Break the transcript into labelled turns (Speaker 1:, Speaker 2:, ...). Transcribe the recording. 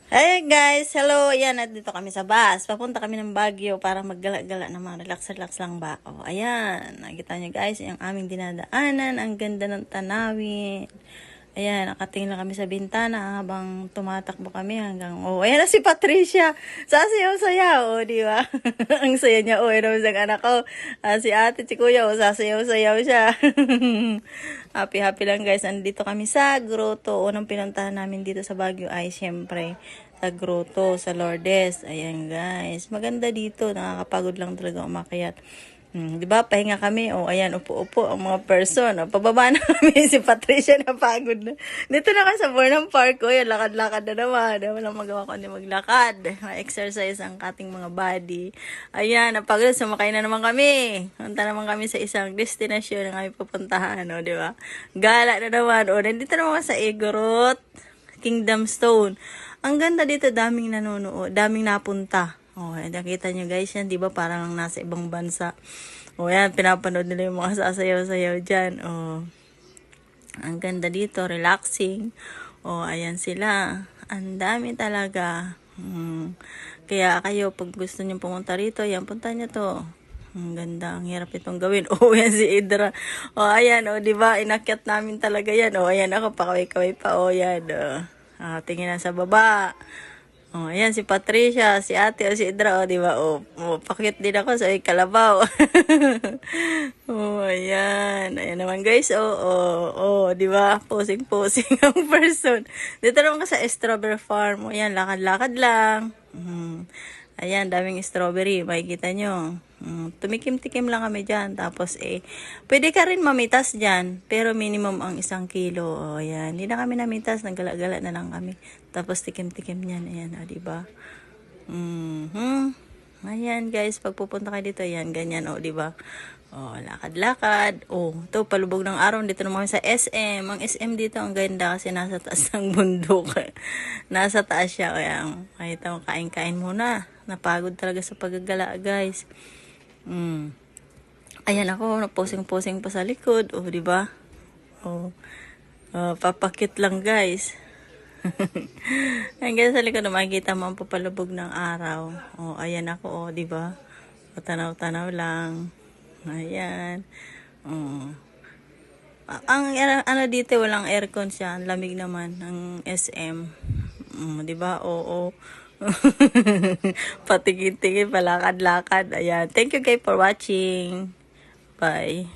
Speaker 1: Hey guys, hello. Ayan, dito kami sa bus. Papunta kami ng Baguio para maggala-gala naman. Relax-relax lang ba? O, ayan. Nakita nyo guys, yung aming dinadaanan. Ang ganda ng tanawin. Ayan, nakatingin lang kami sa bintana habang tumatakbo kami hanggang, ayan na si Patricia. Sasayaw-sayaw, di ba? Ang saya niya, ano sa anak ko. Si ate, si kuya, sasayaw-sayaw siya. Happy lang guys. Andito kami sa grotto. Unang pinuntahan namin dito sa Baguio ay syempre sa grotto, sa Lourdes. Ayan guys. Maganda dito. Nakakapagod lang talaga umakyat. Di ba? Pahinga kami. Ayan, upo-upo ang mga person. Pababa na kami. Si Patricia na pagod na. Dito na kami sa Burnham Park. Ayan, lakad-lakad na naman. Walang magawa ko hindi maglakad. Ma-exercise ang ating mga body. Ayan, napagod. Sumakay na naman kami. Punta naman kami sa isang destinasyon na kami pupuntahan. Di ba? Gala na naman. Nandito naman sa Igorot, Kingdom Stone. Ang ganda dito, daming nanonood, daming napunta. Nakita nyo guys yan, di ba parang nasa ibang bansa. Yan, pinapanood nila yung mga sasayaw-sayaw dyan. Ang ganda dito, relaxing. Ayan sila. Ang dami talaga. Kaya kayo, pag gusto nyo pumunta rito, yan, punta nyo to. Ang ganda, ang hirap itong gawin. Yan si Idra. Ayan, di ba? Inakyat namin talaga yan. Ayan ako, pakaway-kaway pa. Yan. Tingin na sa baba. Ayan si Patricia, si ate, si Idra, di ba? Pakit din ako sa kalabaw. Ayan. Ayan naman guys. Di ba? Posing-posing ang person. Dito naman ka sa strawberry farm. Ayan, lakad-lakad lang. Ayan, daming strawberry. Makikita nyo. Tumikim-tikim lang kami dyan. Tapos, pwede ka rin mamitas dyan. Pero minimum ang 1 kilo. Ayan. Hindi na kami namitas. Naggala-gala na lang kami. Tapos, tikim-tikim yan. Ayan, diba? Ayan, guys. Pag pupunta kayo dito, ayan, ganyan, diba? Lakad-lakad. Ito, palubog ng araw. Dito naman sa SM. Ang SM dito, ang ganda kasi nasa taas ng bundok. Nasa taas siya. Kaya, kahit kain-kain muna. Napagod talaga sa paggagala, guys. Ayan ako, posing-posing pa sa likod. Di ba? Papakit lang, guys. Hanggang sa likod, makikita mo ang papalubog ng araw. Ayan ako, di ba? Tanaw-tanaw lang. Ayan. Ang ano dito, walang aircon siya. Ang lamig naman ng SM. Di ba? Patingin-tingin, palakad-lakad. Ayan. Thank you guys for watching. Bye.